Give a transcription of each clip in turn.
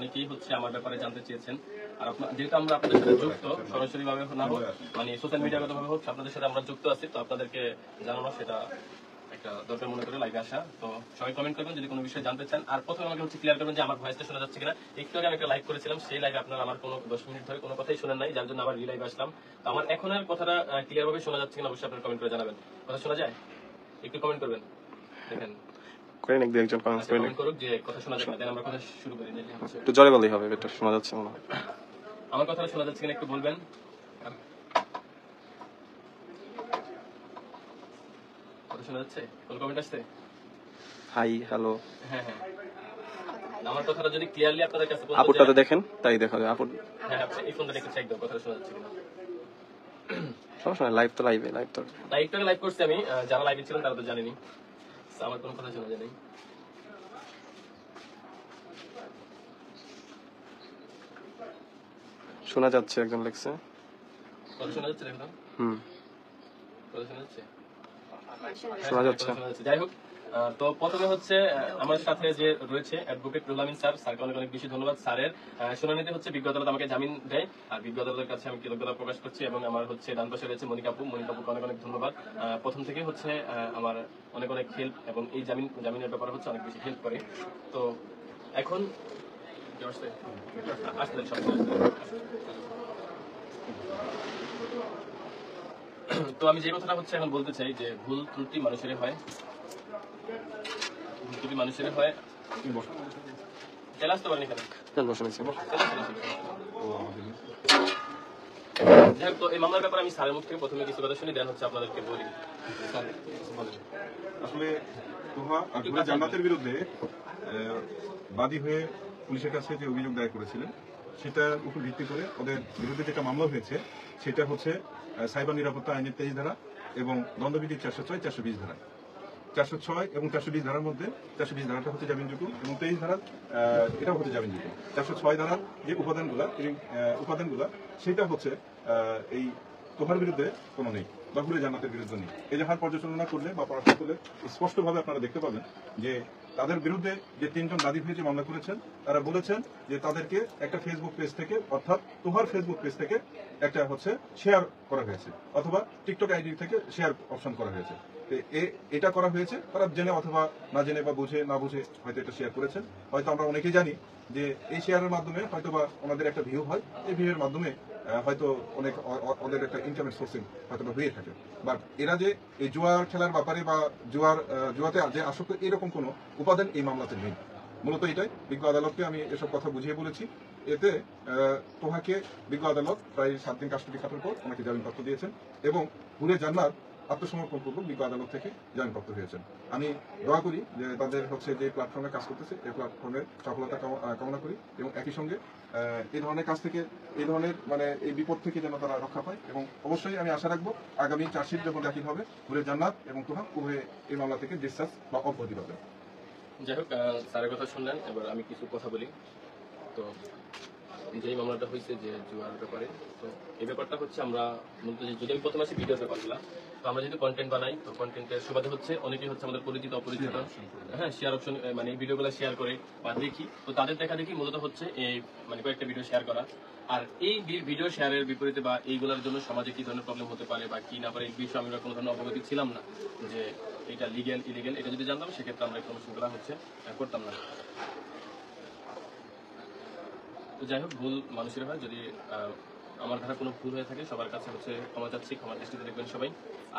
অনেকেই হচ্ছে আমার ব্যাপারে জানতে চেয়েছেন। আর যেহেতু আমরা আপনাদের সাথে যুক্ত, সরাসরি ভাবে না হোক, মানে সোশ্যাল মিডিয়াগত ভাবে হোক, আপনাদের সাথে আমরা যুক্ত আছি, তো আপনাদেরকে জানানো সেটা একটা দরকার মনে করে লাইভে আসা। তো সবাই কমেন্ট করবেন যদি কোনো বিষয়ে জানতে চান। আর প্রথমে আমাকে হচ্ছে ক্লিয়ার করবেন যে আমার ভয়েসটা শোনা যাচ্ছে কিনা। একটু আগে আমি একটা লাইভ করেছিলাম, সেই লাইভে আপনারা আমার কোনো 10 মিনিট ধরে কোনো কথাই শোনেন নাই, যার জন্য আবার রিলাইভ আসলাম। তো আমার এখনের কথাটা ক্লিয়ার ভাবে শোনা যাচ্ছে কিনা অবশ্যই আপনারা কমেন্ট করে জানাবেন। কথা শোনা যায়? একটু কমেন্ট করবেন, দেখেন করেন একজন কমেন্ট করুক যে কথা শোনা যায় কিনা, দেন আমরা কথা শুরু করি। একটু জোরে বললেই হবে, এটা শোনা যাচ্ছে মনে হয়। আমার কথাটা শোনা যাচ্ছে কিনা একটু বলবেন। কথা শোনা যাচ্ছে? কোন কমেন্ট আসছে? Hi hello. হ্যাঁ হ্যাঁ, আমার কথাটা যদি ক্লিয়ারলি আপনাদের কাছে পৌঁছে যায়, আপুরটাতে দেখেন, তাই দেখা যায়। আপুর হ্যাঁ আচ্ছা, এই ফোনটা একটু চেক দাও, কথাটা শোনা যাচ্ছে কিনা। সমস্যা নাই, লাইভ তো লাইভ তো লাইভটাকে লাইভ করছি আমি, যারা লাইভে ছিলেন তারা তো জানেনি। আমার কোনো কথা শোনা যায় নাই। শোনা যাচ্ছে, একজন লিখছে। কথা শোনা যাচ্ছে? দেখো কথা শোনা যাচ্ছে? শোনা যাচ্ছে। যাই হোক, তো প্রথমে হচ্ছে আমার সাথে যে রয়েছে অ্যাডভোকেট রুহুল আমিন স্যার, স্যারকে অনেক অনেক বেশি ধন্যবাদ। স্যারের শুনানিতে হচ্ছে বিজ্ঞ আদালত আমাকে জামিন দেয়, আর বিজ্ঞ আদালতের কাছে আমি কৃতজ্ঞতা প্রকাশ করছি। এবং আমার হচ্ছে ডান পাশে রয়েছে মনিকাপুকে অনেক অনেক ধন্যবাদ। প্রথম থেকে হচ্ছে আমার অনেক অনেক হেল্প, এবং এই জামিনের ব্যাপারে হচ্ছে অনেক বেশি হেল্প করে। তো এখন আসতে তো আমি যে কথাটা হচ্ছে এখন বলতে চাই যে ভুল ত্রুটি মানুষেরই হয়, ভুল ত্রুটি মানুষেরই হয়। চলে আসতে পারেন এখানে। যাই হোক, তো এই মামলার ব্যাপারে আমি স্যারের মুখ থেকে প্রথমে কিছু কথা শুনি, দেন হচ্ছে আপনাদেরকে বলি। আসলে তোহা জান্নাতের বিরুদ্ধে বাদী হয়ে পুলিশের কাছে যে অভিযোগ দায়ের করেছিলেন, সেটার উপর ভিত্তি করে ওদের বিরুদ্ধে যেটা মামলা হয়েছে সেটা হচ্ছে সাইবার নিরাপত্তা আইনের 23 ধারা এবং দণ্ডবিধির 406, 420 ধারা। 406 এবং 420 ধারার মধ্যে 420 ধারাটা হচ্ছে জামিনযোগ্য এবং 23 ধারা এটাও হচ্ছে জামিনযোগ্য। 406 ধারার যে উপাদানগুলা সেটা হচ্ছে এই তোহার বিরুদ্ধে কোনো নেই বা হুরে জান্নাতের বিরুদ্ধে নেই। এজাহার পর্যালোচনা করলে বা পড়াশোনা করলে স্পষ্টভাবে আপনারা দেখতে পাবেন যে তাদের বিরুদ্ধে যে 3 জন বাদী হয়ে যে মামলা করেছেন, তারা বলেছেন যে তাদেরকে একটা ফেসবুক পেজ থেকে, অর্থাৎ তোহার ফেসবুক পেজ থেকে একটা হচ্ছে শেয়ার করা হয়েছে, অথবা টিকটক আইডি থেকে শেয়ার অপশন করা হয়েছে। এটা করা হয়েছে তারা জেনে অথবা না জেনে বা বুঝে না বুঝে হয়তো এটা শেয়ার করেছেন। হয়তো আমরা অনেকেই জানি যে এই শেয়ারের মাধ্যমে হয়তো বা ওনাদের একটা ভিউ হয়, এই ভিউয়ের মাধ্যমে হয়তো অনেক ওদের একটা ইনকামের সোর্সিং হয়তো বা হয়ে থাকে। বাট এরা যে এই জুয়ার খেলার ব্যাপারে বা জুয়াতে যে আসক্ত এরকম কোনো উপাদান এই মামলাতে নেই। মূলত এটাই বিজ্ঞ আদালতকে আমি এসব কথা বুঝিয়ে বলেছি। এতে তোহাকে বিজ্ঞ আদালত প্রায় 7 দিন কাস্টডি খাটার পর ওনাকে জামিনপ্রাপ্ত দিয়েছেন এবং হুরে জান্নাত আত্মসমর্পণ পূর্বক বিজ্ঞ আদালত থেকে জামিনপ্রাপ্ত হয়েছেন। আমি দোয়া করি যে তাদের হচ্ছে যে প্ল্যাটফর্মে কাজ করতেছে এই প্ল্যাটফর্মের সফলতা কামনা করি এবং একই সঙ্গে এই ধরনের কাজ থেকে, এই ধরনের মানে এই বিপদ থেকে যেন তারা রক্ষা পায়। এবং অবশ্যই আমি আশা রাখবো আগামী চার্জশিট যখন দাখিল হবে হুরে জান্নাত এবং তোহা উভয়ে এই মামলা থেকে ডিসচার্জ বা অব্যাহতি পাবে। যাই হোক, স্যারের কথা শুনলেন, এবার আমি কিছু কথা বলি। তো যেই মামলাটা হয়েছে যে জুয়ার ব্যাপারে, তো এই ব্যাপারটা হচ্ছে আমরা মূলত যদি আমি প্রথমে আসি ভিডিওর ব্যাপারগুলো, তো আমরা যেহেতু কন্টেন্ট বানাই, তো কন্টেন্টের সুবাদে হচ্ছে অনেকেই হচ্ছে আমাদের পরিচিত অপরিচিত, হ্যাঁ, শেয়ার অপশন মানে এই ভিডিওগুলো শেয়ার করে বা দেখি, তো তাদের দেখা দেখি মূলত হচ্ছে এই মানে কয়েকটা ভিডিও শেয়ার করা। আর এই ভিডিও শেয়ারের বিপরীতে বা এইগুলোর জন্য সমাজে কি ধরনের প্রবলেম হতে পারে বা কি না পারে এই বিষয়ে আমরা কোনো ধরনের অবগতি ছিলাম না, যে এটা লিগ্যাল ইলিগ্যাল এটা যদি জানতাম সেক্ষেত্রে আমরা কোনো শৃঙ্খলা হচ্ছে করতাম না। তো যাই হোক, ভুল মানুষের হয়, যদি আমার ধারা কোনো ভুল হয়ে থাকে সবার কাছে হচ্ছে ক্ষমা চাচ্ছি, ক্ষমার দৃষ্টিতে দেখবেন সবাই।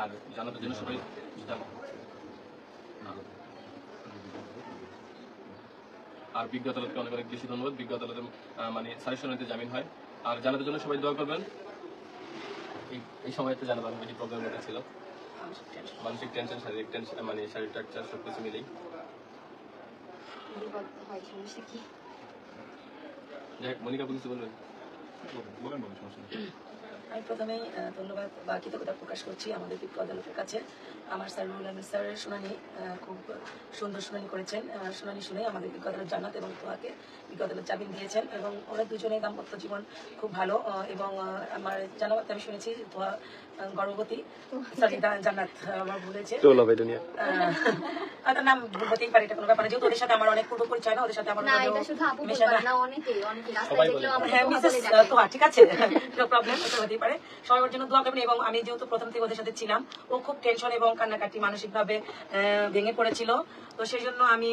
আর জানানোর জন্য সবাই আর বিজ্ঞ আদালতকে অনেক অনেক বেশি ধন্যবাদ। বিজ্ঞ আদালতের মানে সাজেশনিতে জামিন হয়। আর জানানোর জন্য সবাই দোয়া করবেন। এই সময়তে জানাবো আমি বেশি প্রবলেম ছিল, মানসিক টেনশন, শারীরিক টেনশন, মানে শারীরিক টার্চার সবকিছু মিলেই। যাই হোক, মনিকা কিছু বলবেন? বলেন সমস্যা নেই। আমি প্রথমেই ধন্যবাদ বা কৃতজ্ঞতা প্রকাশ করছি আমাদের বিজ্ঞ আদালতের কাছে। আমার স্যার রুহুল আমিন স্যারের শুনানি খুব সুন্দর শুনানি করেছেন। শুনানি শুনে আমাদের বিজ্ঞ আদালত জান্নাত এবং তোহাকে বিজ্ঞ আদালত জামিন দিয়েছেন এবং ওরা দুজনেই দাম্পত্য জীবন খুব ভালো এবং আমার জানাবাতে আমি শুনেছি তোহা গর্ভবতী, সরি জান্নাত আমার ভুলেছে, টোল হবে দুনিয়া। তার নাম ভুল হতেই পারে, এটা কোনো ব্যাপার না, যেহেতু ওদের সাথে আমার অনেক পূর্ব পরিচয় না, ওদের সাথে আমার না এটা শুধু আপু বলতে পারে না, অনেকেই রাস্তায় সবাই দেখলেও বলে। আমাকে হ্যাঁ তোহা মিসেস বলে ডাকে। তোহা, ঠিক আছে, নো প্রবলেম, এটা হতেই পারে। সবাই ওর জন্য দোয়া করবেন এবং আমি যেহেতু প্রথম থেকে ওদের সাথে ছিলাম, ও খুব টেনশন এবং কান্নাকাটি মানসিকভাবে ভেঙে পড়েছিল। তো সেই জন্য আমি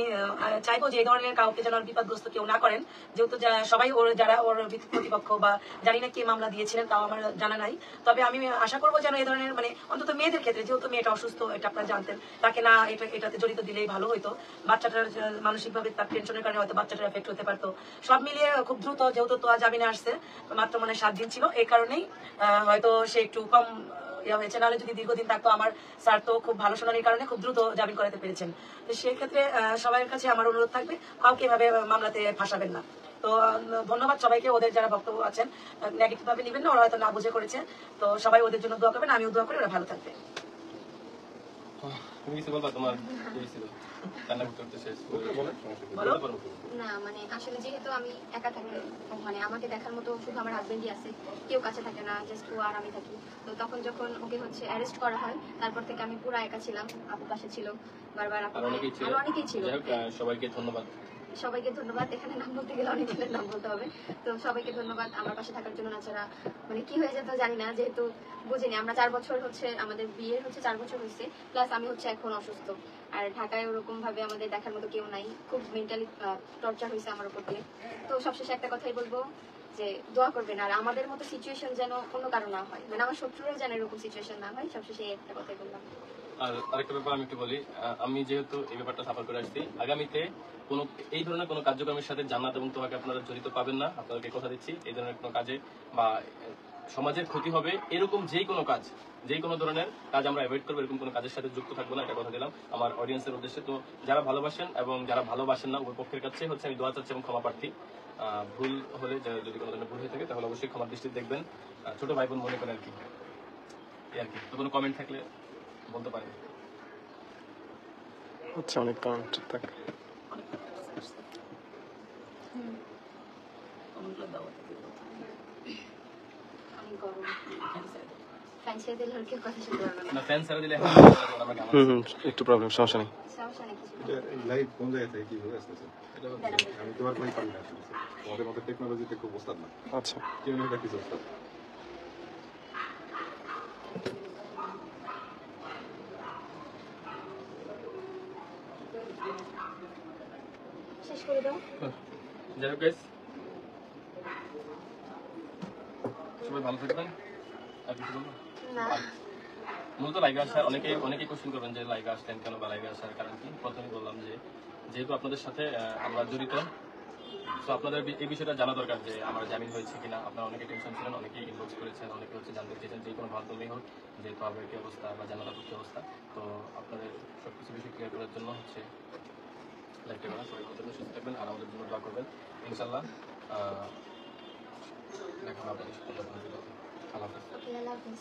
চাইবো যে এই ধরনের কাউকে যেন বিপদগ্রস্ত কেউ না করেন, যেহেতু সবাই ওর যারা ওর প্রতিপক্ষ বা জানি না কে মামলা দিয়েছিলেন তাও আমার জানা নাই। তবে আমি আশা করবো যেন এই ধরনের মানে অন্তত মেয়েদের ক্ষেত্রে, যেহেতু মেয়েটা অসুস্থ এটা আপনারা জানতেন, তাকে না এটাতে জড়িত দিলেই ভালো হতো। বাচ্চাটার মানসিকভাবে তার টেনশনের কারণে হয়তো বাচ্চাটার এফেক্ট হতে পারতো। সব মিলিয়ে খুব দ্রুত, যেহেতু তোয়া জামিনে আসছে, মাত্র মানে 7 দিন ছিল, এই কারণেই হয়তো সে একটু কম হয়েছে। নাহলে যদি দীর্ঘদিন থাকতো, আমার স্যার তো খুব ভালো শোনানোর কারণে খুব দ্রুত জামিন করাতে পেরেছেন। তো সেক্ষেত্রে সবার কাছে আমার অনুরোধ থাকবে, কাউকে এভাবে মামলাতে ফাঁসাবেন না। তো ধন্যবাদ সবাইকে, ওদের যারা বক্তব্য আছেন নেগেটিভ ভাবে নেবেন না, ওরা হয়তো না বুঝে করেছে। তো সবাই ওদের জন্য দোয়া করবেন, আমিও দোয়া করি ওরা ভালো থাকবে। তুমি কিছু বলবা, তোমার কি ছিল কান্না করতে শেষ বলো। না মানে আসলে যেহেতু আমি একা থাকি, মানে আমাকে দেখার মতো শুধু আমার হাজবেন্ডই আছে, কেউ কাছে থাকে না, জাস্ট ও আর আমি থাকি। তো তখন যখন ওকে হচ্ছে অ্যারেস্ট করা হয়, তারপর থেকে আমি পুরো একা ছিলাম, আপু পাশে ছিল বারবার, আপু আর অনেকেই ছিল। আর অনেকেই ছিল। যাই হোক, সবাইকে ধন্যবাদ। সবাইকে ধন্যবাদ, এখানে নাম বলতে গেলে অনেকজনের নাম বলতে হবে। তো সবাইকে ধন্যবাদ আমার পাশে থাকার জন্য। তাছাড়া মানে কি হয়ে যেত জানি না, যেহেতু বুঝিনি, আমরা 4 বছর হচ্ছে আমাদের বিয়ের হচ্ছে 4 বছর হয়েছে, প্লাস আমি হচ্ছে এখন অসুস্থ, আর ঢাকায় ওরকম ভাবে আমাদের দেখার মতো কেউ নাই, খুব মেন্টালি টর্চার হয়েছে আমার উপর দিয়ে। তো সবশেষে একটা কথাই বলবো যে দোয়া করবেন, আর আমাদের মতো সিচুয়েশন যেন অন্য কারো না হয়, মানে আমার শত্রুরা যেন এরকম সিচুয়েশন না হয়। সবশেষে এই একটা কথাই বললাম। আর আরেকটা ব্যাপার আমি একটু বলি, আমি যেহেতু এই ব্যাপারটা সাফার করে আসছি, আগামীতে কোনো এই ধরনের কোনো কার্যক্রমের সাথে জান্নাত এবং তোহাকে আপনারা জড়িত পাবেন না। আপনাদেরকে কথা দিচ্ছি, এই ধরনের কোনো কাজে বা সমাজের ক্ষতি হবে এরকম যেই কোনো কাজ, যেই কোনো ধরনের কাজ আমরা অ্যাভয়েড করবো, এরকম কোনো কাজের সাথে যুক্ত থাকবো না, এটা কথা দিলাম আমার অডিয়েন্সের উদ্দেশ্যে। তো যারা ভালোবাসেন এবং যারা ভালোবাসেন না, উভয় পক্ষের কাছে হচ্ছে আমি দোয়া চাচ্ছি এবং ক্ষমা প্রার্থী। ভুল হলে যদি কোনো ধরনের ভুল হয়ে থাকে তাহলে অবশ্যই ক্ষমার দৃষ্টিতে দেখবেন। ছোট ভাই বোন মনে করেন আর কি, এই আর কি। তো কোনো কমেন্ট থাকলে বলতে পারেন। আচ্ছা, অনেক কমেন্ট থাক। অনেক গরম, ফ্যান ছেড়ে দিলে আর কেউ কথা শুনতে পারবে না। না, ফ্যান ছেড়ে দিলে একটু প্রবলেম, সমস্যা নেই। সমস্যা নেই কিছু। লাইভ কোন জায়গা থেকে কিভাবে আসতেছে? আমি তোমার কোনো পারি না আসলে। তোমাদের মতো টেকনোলজিতে খুব ওস্তাদ না। আচ্ছা, কেউ না কিছু ওস্তাদ। শেষ করে দাও। যাই হোক guys, সবাই ভালো থাকবেন। আর কিছু বলবো? না মূলত লাইভে আসার অনেকেই কোশ্চেন করবেন যে লাইভে আসলেন কেন বা লাইভে আসার কারণ কি। প্রথমে বললাম যে যেহেতু আপনাদের সাথে আমরা জড়িত, তো আপনাদের এই বিষয়টা জানা দরকার যে আমার জামিন হয়েছে কিনা। আপনারা অনেকে টেনশন ছিলেন, অনেকেই ইনবক্স করেছেন, অনেকে হচ্ছে জানতে চেয়েছেন যে কোনো মাধ্যমেই হোক যে তবে কি অবস্থা বা জানালার কি অবস্থা। তো আপনাদের সবকিছু বিষয় ক্লিয়ার করার জন্য হচ্ছে লাইভটা করা। সবাই ভালো থাকবেন, সুস্থ থাকবেন আর আমাদের জন্য দোয়া করবেন ইনশাল্লাহ। দেখা হবে আপনাদের সাথে। আল্লাহ হাফেজ। ওকে, আল্লাহ হাফেজ।